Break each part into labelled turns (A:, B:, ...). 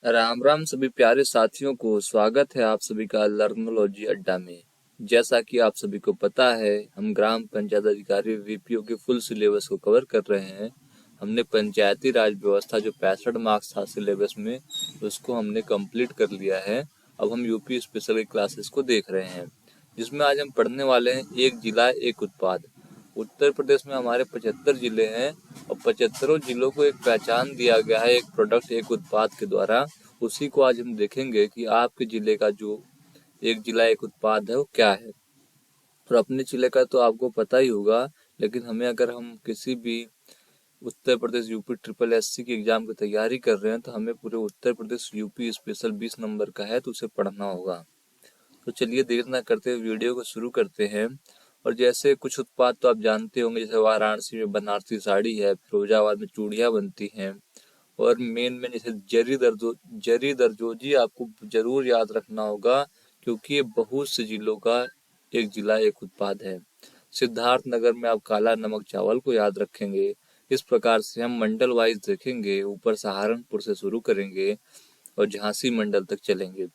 A: राम राम सभी प्यारे साथियों को स्वागत है आप सभी का लर्नोलॉजी अड्डा में। जैसा कि आप सभी को पता है, हम ग्राम पंचायत अधिकारी वीपीओ के फुल सिलेबस को कवर कर रहे हैं। हमने पंचायती राज व्यवस्था जो 65 मार्क्स था सिलेबस में, उसको हमने कंप्लीट कर लिया है। अब हम यूपी स्पेशल की क्लासेस को देख रहे हैं, जिसमें आज हम पढ़ने वाले हैं एक जिला एक उत्पाद। उत्तर प्रदेश में हमारे 75 जिले हैं और 75 जिलों को एक पहचान दिया गया है एक प्रोडक्ट एक उत्पाद के द्वारा। उसी को आज हम देखेंगे कि आपके जिले का जो एक जिला एक उत्पाद है वो क्या है। और अपने जिले का तो आपको पता ही होगा, लेकिन हमें अगर हम किसी भी Uttar Pradesh UP triple SC की एग्जाम की तैयारी कर रहे हैं तो हमें पूरे Uttar Pradesh UP special 20 number का है, तो उसे पढ़ना होगा। तो चलिए देर ना करते हुए वीडियो को शुरू करते हैं। और जैसे कुछ उत्पाद तो आप जानते होंगे, जैसे वाराणसी में बनारसी साड़ी है, फिरोजाबाद में चूड़ियाँ बनती हैं, और मेन में जैसे जरी दरदोजी आपको जरूर याद रखना होगा, क्योंकि ये बहुत से जिलों का एक जिला एक उत्पाद है। सिद्धार्थ नगर में आप काला नमक चावल को याद रखेंगे। इस प्रकार से हम मंडल वाइज देखेंगे, ऊपर सहारनपुर से शुरू करेंगे और झांसी मंडल तक चलेंगे।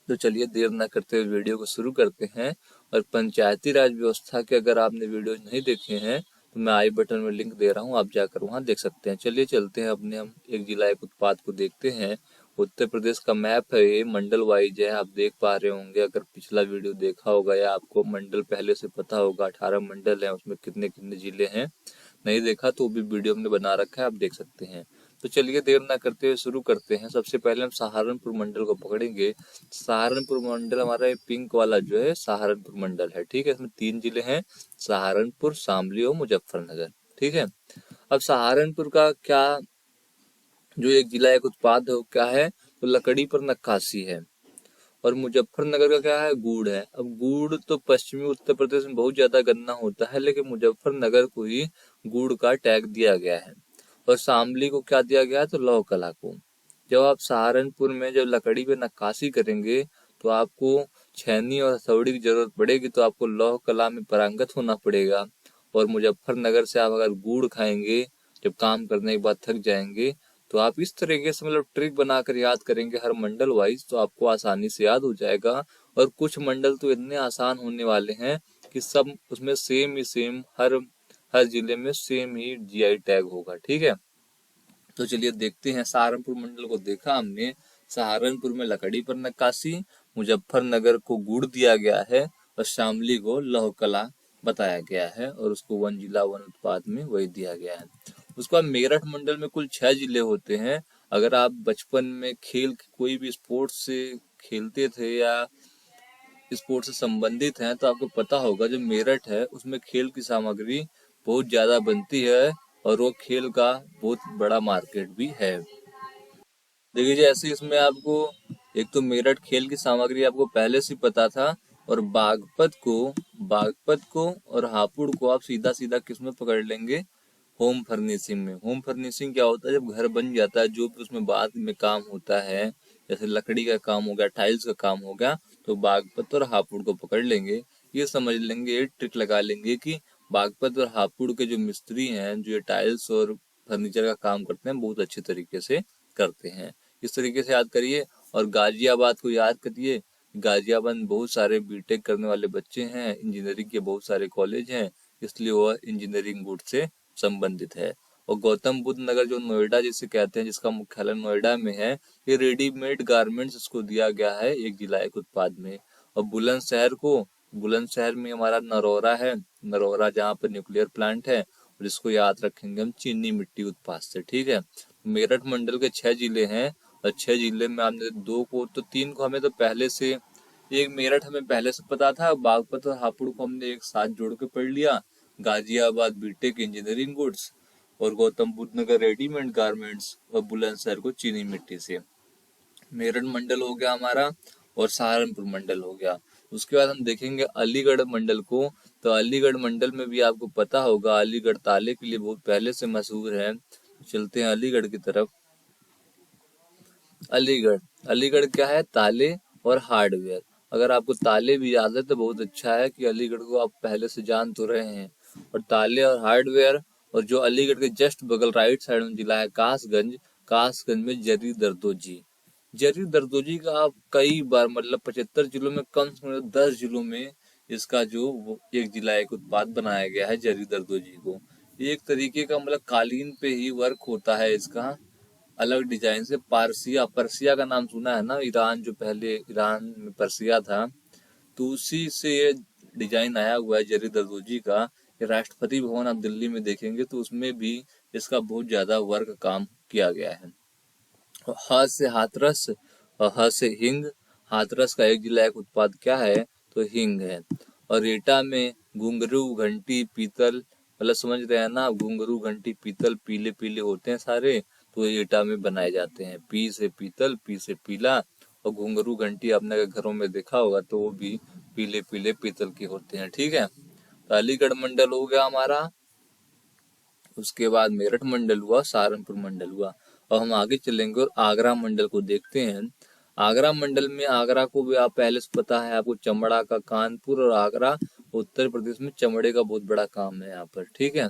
A: तो चलिए देर न करते हुए वीडियो को शुरू करते हैं। और पंचायती राज व्यवस्था के अगर आपने वीडियो नहीं देखे हैं तो मैं आई बटन में लिंक दे रहा हूँ, आप जाकर वहाँ देख सकते हैं। चलिए चलते हैं अपने, हम एक जिला एक उत्पाद को देखते हैं। उत्तर प्रदेश का मैप है, ये मंडल वाइज है, आप देख पा रहे होंगे। अगर पिछला वीडियो देखा होगा या आपको मंडल पहले से पता होगा, 18 मंडल है, उसमें कितने कितने जिले हैं। नहीं देखा तो भी वीडियो हमने बना रखा है, आप देख सकते हैं। तो चलिए देर ना करते हुए शुरू करते हैं। सबसे पहले हम सहारनपुर मंडल को पकड़ेंगे। सहारनपुर मंडल हमारा ये पिंक वाला जो है सहारनपुर मंडल है, ठीक है। इसमें 3 जिले हैं, सहारनपुर, शामली और मुजफ्फरनगर, ठीक है। अब सहारनपुर का क्या जो एक जिला एक उत्पाद है वो क्या है, तो लकड़ी पर नक्काशी है। और मुजफ्फरनगर का क्या है, गुड़ है। अब गुड़ तो पश्चिमी उत्तर प्रदेश में बहुत ज्यादा गन्ना होता है, लेकिन मुजफ्फरनगर को ही गुड़ का टैग दिया गया है। और शामली को क्या दिया गया है, तो लौह कला को। जब आप सहारनपुर में जब लकड़ी पे नक्काशी करेंगे तो आपको छेनी और हथौड़ी की जरूरत पड़ेगी, तो आपको लौह कला में पारंगत होना पड़ेगा। और मुजफ्फरनगर से आप अगर गुड़ खाएंगे, जब काम करने के बाद थक जाएंगे, तो आप इस तरीके से मतलब ट्रिक बनाकर याद करेंगे हर मंडल वाइज, तो आपको आसानी से याद हो जाएगा। और कुछ मंडल तो इतने आसान होने वाले हैं कि सब उसमें सेम ही सेम, हर हर जिले में सेम ही जीआई टैग होगा, ठीक है। तो चलिए देखते हैं, सहारनपुर मंडल को देखा हमने। सहारनपुर में लकड़ी पर नक्काशी, मुजफ्फरनगर को गुड़ दिया गया है और शामली को लौह कला बताया गया है, और उसको वन जिला वन उत्पाद में वही दिया गया है। उसके बाद मेरठ मंडल में कुल 6 जिले होते हैं। अगर आप बचपन में खेल कोई भी स्पोर्ट्स से खेलते थे या स्पोर्ट्स से संबंधित हैं तो आपको पता होगा, जो मेरठ है उसमें खेल की सामग्री बहुत ज्यादा बनती है और वो खेल का बहुत बड़ा मार्केट भी है। देखिए जैसे इसमें आपको एक तो मेरठ खेल की सामग्री आपको पहले से पता था, और बागपत को और हापुड़ को आप सीधा सीधा किस में पकड़ लेंगे, होम फर्निशिंग में। होम फर्निशिंग क्या होता है, जब घर बन जाता है जो भी उसमें बाद में काम होता है, जैसे लकड़ी का काम हो गया, टाइल्स का काम हो गया, तो बागपत और हापुड़ को पकड़ लेंगे। ये समझ लेंगे, ये ट्रिक लगा लेंगे कि बागपत और हापुड़ के जो मिस्त्री हैं, जो ये टाइल्स और फर्नीचर का काम करते हैं, बहुत अच्छे तरीके से करते हैं। इस तरीके से याद करिए। और गाजियाबाद को याद करिए। गाजियाबाद में बहुत सारे बीटेक करने वाले बच्चे हैं, इंजीनियरिंग के बहुत सारे कॉलेज हैं, इसलिए वह इंजीनियरिंग गुड से संबंधित है। और गौतम बुद्ध नगर जो नोएडा जिसे कहते हैं, जिसका मुख्यालय नोएडा में है, ये रेडीमेड गारमेंट्स इसको दिया गया है एक जिला एक उत्पाद में। और बुलंदशहर में हमारा नरौरा है, नरौरा जहाँ पर न्यूक्लियर प्लांट है, और इसको याद रखेंगे हम चीनी मिट्टी उत्पाद से, ठीक है। मेरठ मंडल के 6 जिले हैं, और 6 जिले में आपने 2 को तो 3 को हमें तो पहले से, एक मेरठ हमें पहले से पता था, बागपत और हापुड़ को हमने एक साथ जोड़ के पढ़ लिया। गाजियाबाद बीटेक इंजीनियरिंग गुड्स, और गौतम बुद्ध नगर रेडीमेड गारमेंट्स, और बुलंदशहर को चीनी मिट्टी से। मेरठ मंडल हो गया हमारा, और सहारनपुर मंडल हो गया। उसके बाद हम देखेंगे अलीगढ़ मंडल को। तो अलीगढ़ मंडल में भी आपको पता होगा, अलीगढ़ ताले के लिए बहुत पहले से मशहूर है। चलते हैं अलीगढ़ की तरफ। अलीगढ़ क्या है, ताले और हार्डवेयर। अगर आपको ताले भी याद है तो बहुत अच्छा है कि अलीगढ़ को आप पहले से जान तो रहे हैं। और ताले और हार्डवेयर, और जो अलीगढ़ के जस्ट बगल राइट साइड में जिला है कासगंज, कासगंज में जरी दरदोजी। जरी दरदोजी का आप कई बार मतलब 75 जिलों में कम से कम 10 जिलों में इसका जो एक जिला एक उत्पाद बनाया गया है जरी दरदोजी को। ये एक तरीके का मतलब कालीन पे ही वर्क होता है इसका, अलग डिजाइन से। पारसिया, पर्सिया का नाम सुना है ना, ईरान जो पहले ईरान में पर्सिया था, तो उसी से ये डिजाइन आया हुआ है जरी दरदोजी का। ये राष्ट्रपति भवन आप दिल्ली में देखेंगे तो उसमें भी इसका बहुत ज्यादा वर्क काम किया गया है। ह से हाथरस और ह से हिंग। हाथरस का एक जिला एक उत्पाद क्या है, तो हिंग है। और एटा में घुंघरू, घंटी, पीतल, मतलब समझ रहे हैं ना, घुंघरू, घंटी, पीतल पीले पीले होते हैं सारे, तो ये एटा में बनाए जाते हैं। पी से पीतल, पी से पीला, और घुंघरू घंटी आपने घरों में देखा होगा तो वो भी पीले पीले पीतल के होते हैं। ठीक है, तो अलीगढ़ मंडल हो गया हमारा। उसके बाद मेरठ मंडल हुआ, सहारनपुर मंडल हुआ। और हम आगे चलेंगे और आगरा मंडल को देखते हैं। आगरा मंडल में, आगरा को भी आप पहले से पता है आपको, चमड़ा का, कानपुर और आगरा उत्तर प्रदेश में चमड़े का बहुत बड़ा काम है यहाँ पर। ठीक है,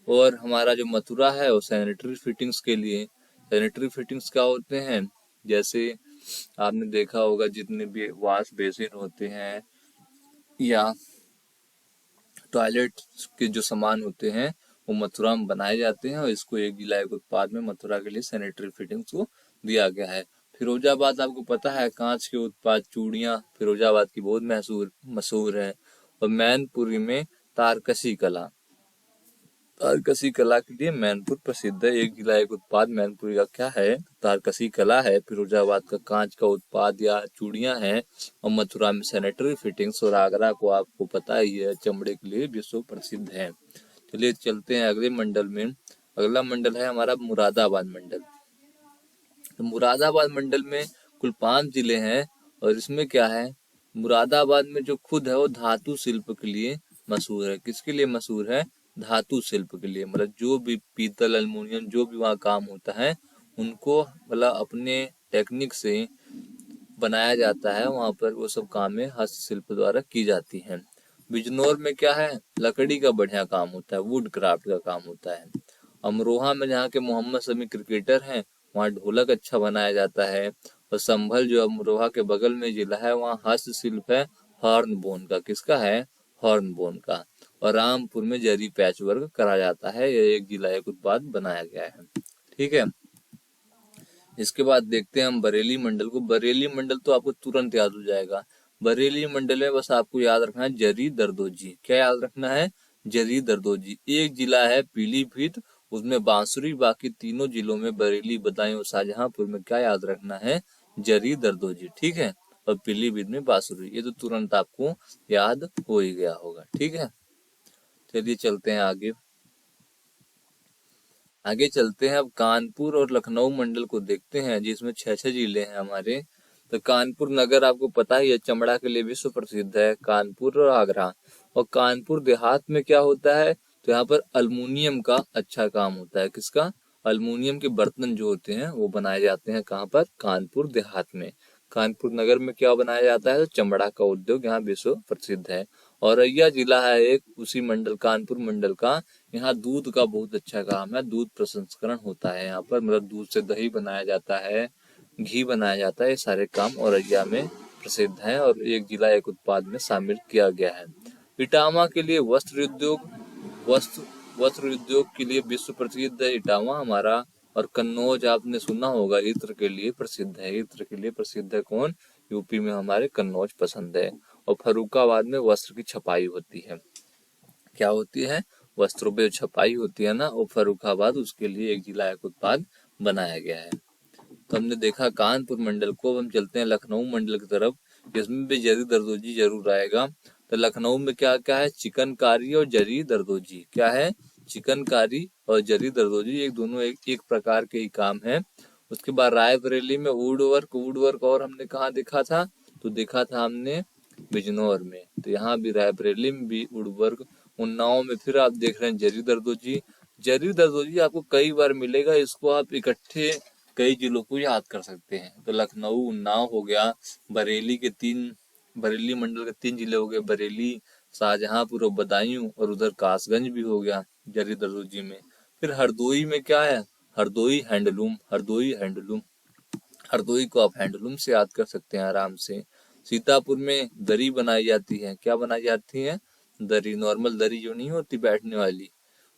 A: और हमारा जो मथुरा है वो सैनिटरी फिटिंग्स के लिए। सैनिटरी फिटिंग्स क्या होते हैं, जैसे आपने देखा होगा जितने भी वॉश बेसिन होते हैं या टॉयलेट के जो सामान होते हैं वो मथुरा में बनाए जाते हैं, और इसको एक जिला एक उत्पाद में मथुरा के लिए सैनिटरी फिटिंग्स को दिया गया है। फिरोजाबाद आपको पता है, कांच के उत्पाद, चूड़ियां फिरोजाबाद की बहुत मशहूर मशहूर है। और मैनपुरी में तारकशी कला, तारकशी कला के लिए मैनपुर प्रसिद्ध है। एक जिला एक उत्पाद मैनपुरी का क्या है, तारकशी कला है। फिरोजाबाद का कांच का उत्पाद या चूड़ियां हैं, और मथुरा में सैनिटरी फिटिंग्स, और आगरा को आपको पता ही है चमड़े के लिए विश्व प्रसिद्ध है। चलिए चलते हैं अगले मंडल में। अगला मंडल है हमारा मुरादाबाद मंडल। तो मुरादाबाद मंडल में कुल 5 जिले हैं, और इसमें क्या है, मुरादाबाद में जो खुद है वो धातु शिल्प के लिए मशहूर है। किसके लिए मशहूर है, धातु शिल्प के लिए। मतलब जो भी पीतल, एल्युमिनियम जो भी वहाँ काम होता है उनको मतलब अपने टेक्निक से बनाया जाता है वहाँ पर, वो सब कामें हस्तशिल्प द्वारा की जाती हैं। बिजनौर में क्या है, लकड़ी का बढ़िया काम होता है, वुड क्राफ्ट का काम होता है। अमरोहा में जहाँ के मोहम्मद शमी क्रिकेटर हैं वहाँ ढोलक अच्छा बनाया जाता है। और संभल जो अमरोहा के बगल में जिला है वहाँ हस्तशिल्प है हॉर्न बोन का। किसका है, हॉर्न बोन का। और रामपुर में जरी पैच वर्क करा जाता है। यह एक जिला एक उत्पाद बनाया गया है। ठीक है, इसके बाद देखते हैं हम बरेली मंडल को। बरेली मंडल तो आपको तुरंत याद हो जाएगा। बरेली मंडल में बस आपको याद रखना है जरी दरदोजी। क्या याद रखना है, जरी दरदोजी। एक जिला है पीलीभीत, उसमें बांसुरी। बाकी तीनों जिलों में बरेली, बदायूं और शाहजहांपुर में क्या याद रखना है, जरी दरदोजी। ठीक है, और पीलीभीत में बांसुरी। ये तो तुरंत आपको याद हो ही गया होगा। ठीक है, चलिए चलते हैं आगे। आगे चलते हैं, अब कानपुर और लखनऊ मंडल को देखते हैं जिसमें 6 जिले हैं हमारे। तो कानपुर नगर आपको पता ही है चमड़ा के लिए विश्व प्रसिद्ध है, कानपुर और आगरा। और कानपुर देहात में क्या होता है, तो यहाँ पर अल्मुनियम का अच्छा काम होता है। किसका, अल्मुनियम के बर्तन जो होते हैं वो बनाए जाते हैं। कहाँ पर, कानपुर देहात में। कानपुर नगर में क्या बनाया जाता है, तो चमड़ा का उद्योग यहाँ विश्व प्रसिद्ध है। औरैया जिला है एक उसी मंडल, कानपुर मंडल का। यहाँ दूध का बहुत अच्छा काम है, दूध प्रसंस्करण होता है यहाँ पर। मतलब दूध से दही बनाया जाता है, घी बनाया जाता है, ये सारे काम औरैया में प्रसिद्ध हैं और एक जिला एक उत्पाद में शामिल किया गया है। इटावा के लिए वस्त्र उद्योग, वस्त्र वस्त्र उद्योग के लिए विश्व प्रसिद्ध है इटावा हमारा। और कन्नौज आपने सुना होगा इत्र के लिए प्रसिद्ध है। इत्र के लिए प्रसिद्ध है कौन, यूपी में हमारे कन्नौज पसंद है। और फर्रुखाबाद में वस्त्र की छपाई होती है। क्या होती है, वस्त्रों पे छपाई होती है ना, और फर्रुखाबाद उसके लिए एक जिला एक उत्पाद बनाया गया है। तो हमने देखा कानपुर मंडल को। अब हम चलते हैं लखनऊ मंडल की तरफ, जिसमें भी जरी दरदोजी जरूर आएगा। तो लखनऊ में क्या क्या है, चिकनकारी और जरी दरदोजी। क्या है, चिकनकारी और जरी दरदोजी, एक दोनों एक प्रकार के ही काम है। उसके बाद रायबरेली में वुड वर्क। वुड वर्क और हमने कहाँ देखा था, तो देखा था हमने बिजनौर में। तो यहाँ भी रायबरेली में भी वुड वर्क। उन्नाव में फिर आप देख रहे हैं जरी दरदोजी। जरी दरदोजी आपको कई बार मिलेगा, इसको आप इकट्ठे कई जिलों को याद कर सकते हैं। तो लखनऊ, उन्नाव हो गया, बरेली के 3, बरेली मंडल के 3 जिले हो गए, बरेली, शाहजहांपुर और बदायूं, और उधर कासगंज भी हो गया जरी दरदोजी में। फिर हरदोई में क्या है, हरदोई हैंडलूम, हरदोई हैंडलूम, हरदोई को आप हैंडलूम से याद कर सकते हैं आराम से। सीतापुर में दरी बनाई जाती है, क्या बनाई जाती है? दरी, नॉर्मल दरी जो नहीं होती बैठने वाली,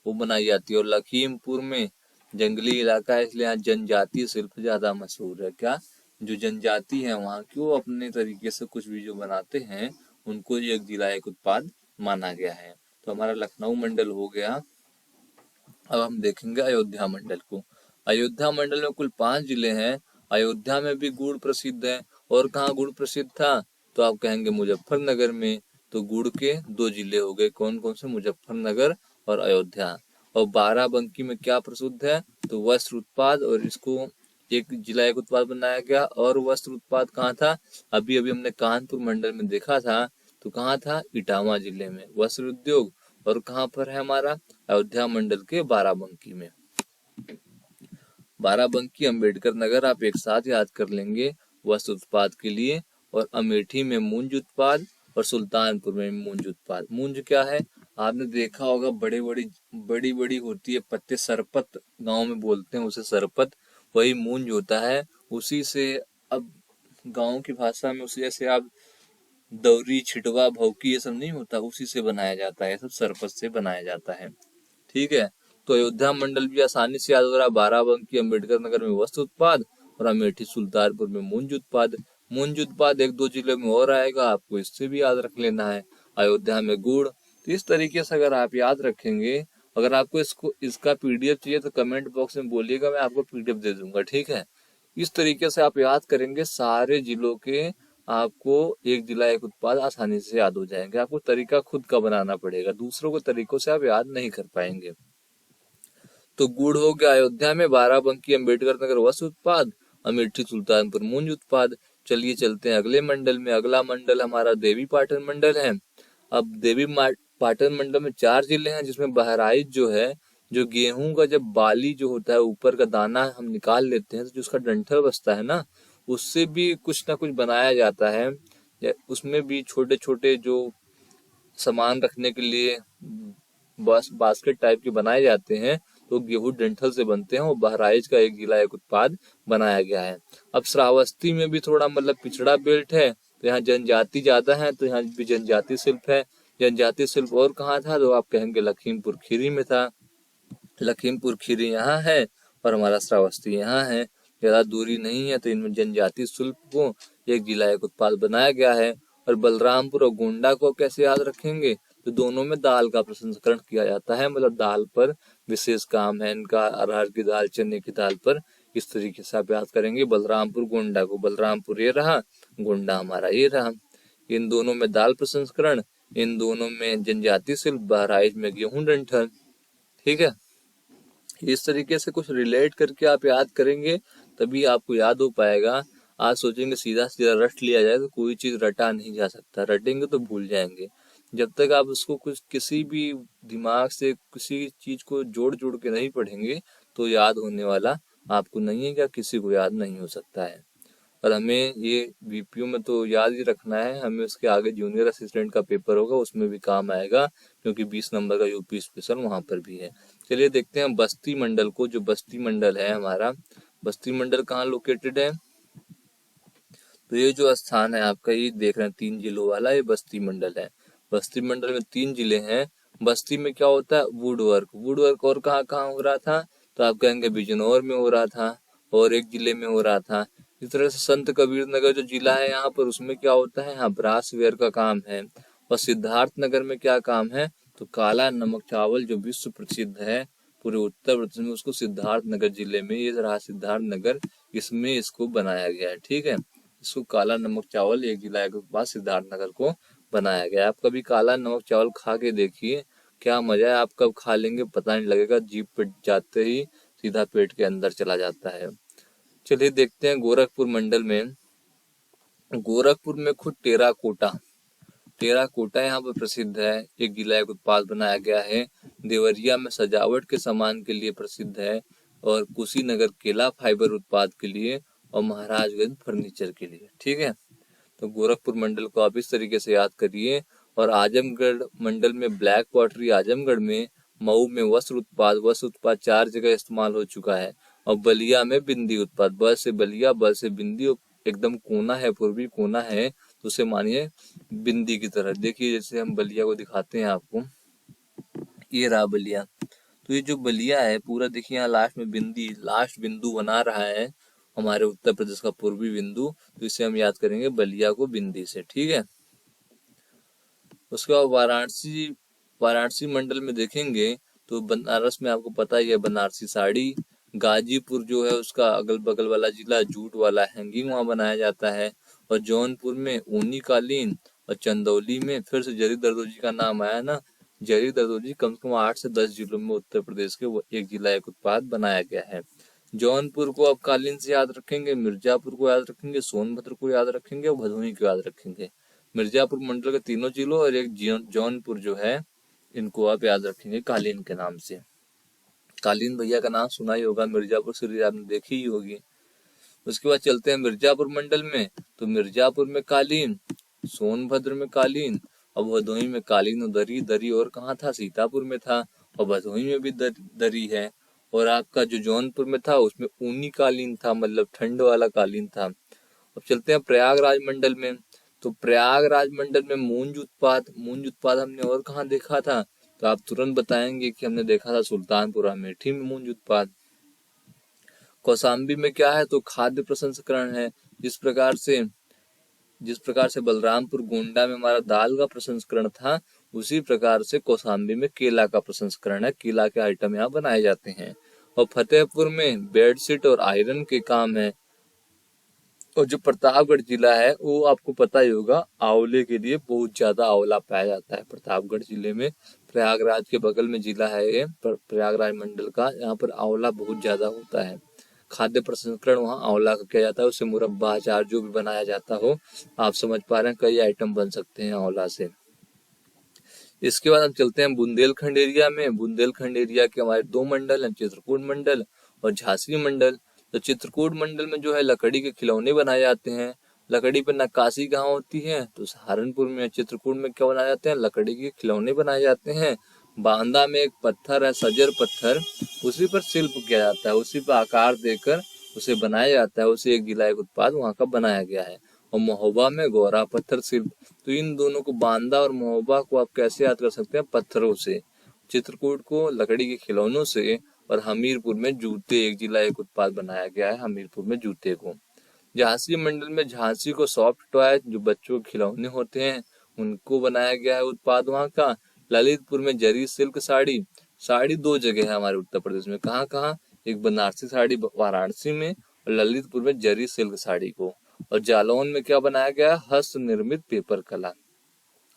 A: वो बनाई जाती है। और लखीमपुर में जंगली इलाका है, इसलिए यहाँ जनजातीय शिल्प ज्यादा मशहूर है। क्या? जो जनजाति है वहाँ की, वो अपने तरीके से कुछ भी जो बनाते हैं उनको ये एक जिला एक उत्पाद माना गया है। तो हमारा लखनऊ मंडल हो गया। अब हम देखेंगे अयोध्या मंडल को। अयोध्या मंडल में कुल 5 जिले हैं। अयोध्या में भी गुड़ प्रसिद्ध है। और कहाँ गुड़ प्रसिद्ध था? तो आप कहेंगे मुजफ्फरनगर में। तो गुड़ के 2 जिले हो गए, कौन कौन से? मुजफ्फरनगर और अयोध्या। और बाराबंकी में क्या प्रसिद्ध है? तो वस्त्र उत्पाद, और इसको एक जिला एक उत्पाद बनाया गया। और वस्त्र उत्पाद कहाँ था? अभी अभी हमने कानपुर मंडल में देखा था, तो कहाँ था? इटावा जिले में वस्त्र उद्योग। और कहाँ पर है हमारा? अयोध्या मंडल के बाराबंकी में। बाराबंकी, अंबेडकर नगर आप एक साथ याद कर लेंगे वस्त्र उत्पाद के लिए। और अमेठी में मूंज उत्पाद, और सुल्तानपुर में मूंज उत्पाद। मूंज क्या है? आपने देखा होगा, बड़ी बड़ी होती है पत्ते, सरपत गांव में बोलते हैं उसे, सरपत, वही मूंज होता है। उसी से, अब गांव की भाषा में उसे जैसे आप दौरी, छिटवा, भौकी ये सब नहीं होता, उसी से बनाया जाता है, सब सरपत से बनाया जाता है। ठीक है। तो अयोध्या मंडल भी आसानी से याद हो रहा है। बाराबंकी, अंबेडकर नगर में वस्त्र उत्पाद, और अमेठी सुल्तानपुर में मूंज उत्पाद। मूंज उत्पाद 1-2 जिले में और आएगा, आपको इससे भी याद रख लेना है। अयोध्या में गुड़। तो इस तरीके से अगर आप याद रखेंगे, अगर आपको इसका पीडीएफ चाहिए तो कमेंट बॉक्स में बोलिएगा, मैं आपको पीडीएफ दे दूंगा। ठीक है। इस तरीके से आप याद करेंगे सारे जिलों के, आपको एक जिला एक उत्पाद आसानी से याद हो जाएंगे। आपको तरीका खुद का बनाना पड़ेगा, दूसरों को तरीकों से आप याद नहीं कर पाएंगे। तो गुड़ हो गया अयोध्या में, बाराबंकी अंबेडकर नगर वस्त्र उत्पाद, अमेठी सुल्तानपुर मूंज उत्पाद। चलिए चलते हैं अगले मंडल में। अगला मंडल हमारा देवी पाटन मंडल है। अब पाटन मंडल में 4 जिले हैं, जिसमें बहराइच जो है, जो गेहूं का जब बाली जो होता है, ऊपर का दाना हम निकाल लेते हैं, तो जो उसका डंठल बचता है ना, उससे भी कुछ ना कुछ बनाया जाता है। उसमें भी छोटे छोटे जो सामान रखने के लिए बस बास्केट टाइप के बनाए जाते हैं, तो गेहूं डंठल से बनते हैं। और बहराइच का एक जिला एक उत्पाद बनाया गया है। अब श्रावस्ती में भी थोड़ा मतलब पिछड़ा बेल्ट है, तो यहाँ जनजाति ज्यादा है, तो यहाँ भी जनजाति शिल्प है। जनजाति शिल्प और कहाँ था? तो आप कहेंगे लखीमपुर खीरी में था। लखीमपुर खीरी यहाँ है, और हमारा श्रावस्ती यहाँ है, ज्यादा दूरी नहीं है। तो इनमें जनजाति शिल्प को एक जिला एक उत्पाद बनाया गया है। और बलरामपुर और गोंडा को कैसे याद रखेंगे? तो दोनों में दाल का प्रसंस्करण किया जाता है, मतलब दाल पर विशेष काम है इनका, अरहर की दाल, चने की दाल पर। इस तरीके से आप याद करेंगे बलरामपुर गोंडा को। बलरामपुर ये रहा, गोंडा हमारा ये रहा। इन दोनों में दाल प्रसंस्करण, इन दोनों में जनजाति शिल्प, बहराइच में गेहूं डंठल। ठीक है। इस तरीके से कुछ रिलेट करके आप याद करेंगे, तभी आपको याद हो पाएगा। आज सोचेंगे सीधा सीधा रट लिया जाए, तो कोई चीज रटा नहीं जा सकता, रटेंगे तो भूल जाएंगे। जब तक आप उसको कुछ किसी भी दिमाग से किसी चीज को जोड़ जोड़ के नहीं पढ़ेंगे, तो याद होने वाला आपको नहीं है, क्या किसी को याद नहीं हो सकता है। और हमें ये बीपीओ में तो याद ही रखना है, हमें उसके आगे जूनियर असिस्टेंट का पेपर होगा, उसमें भी काम आएगा, क्योंकि 20 नंबर का यूपी स्पेशल वहां पर भी है। चलिए देखते हैं बस्ती मंडल को। जो बस्ती मंडल है हमारा, बस्ती मंडल कहाँ लोकेटेड है? तो ये जो स्थान है आपका, ये देख रहे हैं 3 जिलों वाला, ये बस्ती मंडल है। बस्ती मंडल में 3 जिले हैं। बस्ती में क्या होता है? Would work. वुड वर्क और कहाँ कहाँ हो रहा था? तो आप कहेंगे बिजनौर में हो रहा था, और एक जिले में हो रहा था। इस तरह से संत कबीर नगर जो जिला है यहाँ पर, उसमें क्या होता है? यहाँ ब्रास वेयर का काम है। और सिद्धार्थ नगर में क्या काम है? तो काला नमक चावल जो विश्व प्रसिद्ध है पूरे उत्तर प्रदेश में, उसको सिद्धार्थ नगर जिले में, ये रहा सिद्धार्थ नगर, इसमें इसको बनाया गया है। ठीक है। इसको काला नमक चावल एक जिला के पास सिद्धार्थ नगर को बनाया गया है। आप कभी काला नमक चावल खा के देखिए, क्या मजा है। आप कब खा लेंगे पता नहीं लगेगा, जीभ पे जाते ही सीधा पेट के अंदर चला जाता है। चलिए देखते हैं गोरखपुर मंडल में। गोरखपुर में खुद टेराकोटा, टेराकोटा यहाँ पर प्रसिद्ध है, एक जिला एक उत्पाद बनाया गया है। देवरिया में सजावट के सामान के लिए प्रसिद्ध है, और कुशीनगर केला फाइबर उत्पाद के लिए, और महाराजगंज फर्नीचर के लिए। ठीक है। तो गोरखपुर मंडल को आप इस तरीके से याद करिए। और आजमगढ़ मंडल में ब्लैक पॉटरी आजमगढ़ में, मऊ में वस्त्र उत्पाद 4 जगह इस्तेमाल हो चुका है। और बलिया में बिंदी उत्पाद, ब से बलिया, ब से बिंदी, एकदम कोना है, पूर्वी कोना है, तो उसे मानिए बिंदी की तरह। देखिए जैसे हम बलिया को दिखाते हैं आपको, ये रहा बलिया। तो ये जो बलिया है पूरा देखिए, यहाँ लास्ट में बिंदी, लास्ट बिंदु बना रहा है हमारे उत्तर प्रदेश का पूर्वी बिंदु, तो इसे हम याद करेंगे बलिया को बिंदी से, ठीक है। उसके बाद वाराणसी मंडल में देखेंगे तो बनारस में आपको पता ही है बनारसी साड़ी। गाजीपुर जो है उसका अगल बगल वाला जिला जूट वाला हैंगिंग वहाँ बनाया जाता है। और जौनपुर में ऊनी कालीन, और चंदौली में फिर से जरी दरदोजी का नाम आया ना, जरी दरदोजी कम से कम 8 से 10 जिलों में उत्तर प्रदेश के वो एक जिला एक उत्पाद बनाया गया है। जौनपुर को आप कालीन से याद रखेंगे, मिर्जापुर को याद रखेंगे, सोनभद्र को याद रखेंगे और भदोही को याद रखेंगे। मिर्जापुर मंडल के तीनों जिलों और एक जौनपुर जो है, इनको आप याद रखेंगे कालीन के नाम से। कालीन भैया का नाम सुना ही होगा, मिर्जापुर सीरीज आपने देखी ही होगी। उसके बाद चलते हैं मिर्जापुर मंडल में, तो मिर्जापुर में कालीन, सोनभद्र में कालीन, और भदोही में कालीन और दरी और कहाँ था, सीतापुर में था, और भदोही में भी दरी है। और आपका जो जौनपुर में था उसमें ऊनी कालीन था, मतलब ठंड वाला कालीन था। अब चलते हैं प्रयागराज मंडल में, तो प्रयागराज मंडल में मूंज उत्पाद हमने और कहाँ देखा था, तो आप तुरंत बताएंगे कि हमने देखा था सुल्तानपुर अमेठी में मूंज उत्पाद। कौशाम्बी में क्या है, तो खाद्य प्रसंस्करण है। जिस प्रकार से बलरामपुर गोंडा में हमारा दाल का प्रसंस्करण था, उसी प्रकार से कौशाम्बी में केला का प्रसंस्करण है, केला के आइटम यहाँ बनाए जाते हैं। और फतेहपुर में बेडशीट और आयरन के काम है। और जो प्रतापगढ़ जिला है वो आपको पता ही होगा, आंवले के लिए बहुत ज्यादा आंवला पाया जाता है प्रतापगढ़ जिले में। प्रयागराज के बगल में जिला है ये प्रयागराज मंडल का, यहाँ पर आंवला बहुत ज्यादा होता है। खाद्य प्रसंस्करण वहाँ आंवला का किया जाता है, उससे मुरब्बा अचार जो भी बनाया जाता हो, आप समझ पा रहे हैं, कई आइटम बन सकते हैं आंवला से। इसके बाद हम चलते हैं बुंदेलखंड एरिया में। बुंदेलखंड एरिया के हमारे 2 मंडल हैं, चित्रकूट मंडल और झांसी मंडल। तो चित्रकूट मंडल में जो है लकड़ी के खिलौने बनाए जाते हैं। लकड़ी पर नक्काशी कहाँ होती है, तो सहारनपुर में। चित्रकूट में क्या बनाए जाते हैं, लकड़ी के खिलौने बनाए जाते हैं। बांदा में एक पत्थर है सजर पत्थर, उसी पर शिल्प किया जाता है, उसी पर आकार देकर उसे बनाया जाता है, उसे एक जिला एक उत्पाद वहाँ का बनाया गया है। और महोबा में गौरा पत्थर शिल्प। तो इन दोनों को, बांदा और महोबा को आप कैसे याद कर सकते हैं, पत्थरों से। चित्रकूट को लकड़ी के खिलौनों से, और हमीरपुर में जूते, एक जिला एक उत्पाद बनाया गया है हमीरपुर में जूते को। झांसी मंडल में झांसी को सॉफ्ट टॉय, जो बच्चों के खिलौने होते हैं, उनको बनाया गया है उत्पाद वहाँ का। ललितपुर में जरी सिल्क साड़ी 2 जगह है हमारे उत्तर प्रदेश में, कहाँ कहाँ, एक बनारसी साड़ी वाराणसी में, और ललितपुर में जरी सिल्क साड़ी को। और जालौन में क्या बनाया गया, हस्त निर्मित पेपर कला,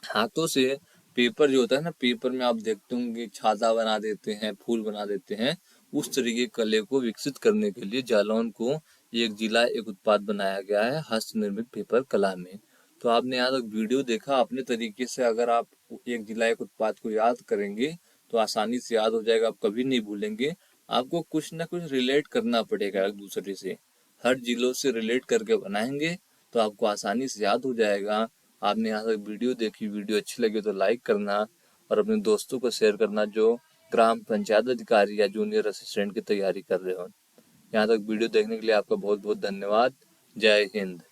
A: हाथों से पेपर जो होता है ना, पेपर में आप देखते होंगे छाता बना देते हैं, फूल बना देते हैं, उस तरीके कले को विकसित करने के लिए जालौन को एक जिला एक उत्पाद बनाया गया है हस्त निर्मित पेपर कला में। तो आपने यहाँ तक वीडियो देखा, अपने तरीके से अगर आप एक जिला एक उत्पाद को याद करेंगे तो आसानी से याद हो जाएगा, आप कभी नहीं भूलेंगे। आपको कुछ ना कुछ रिलेट करना पड़ेगा एक दूसरे से, हर जिलों से रिलेट करके बनाएंगे तो आपको आसानी से याद हो जाएगा। आपने यहाँ तक वीडियो देखी, वीडियो अच्छी लगी तो लाइक करना और अपने दोस्तों को शेयर करना जो ग्राम पंचायत अधिकारी या जूनियर असिस्टेंट की तैयारी कर रहे हो। यहाँ तक वीडियो देखने के लिए आपका बहुत बहुत धन्यवाद। जय हिंद।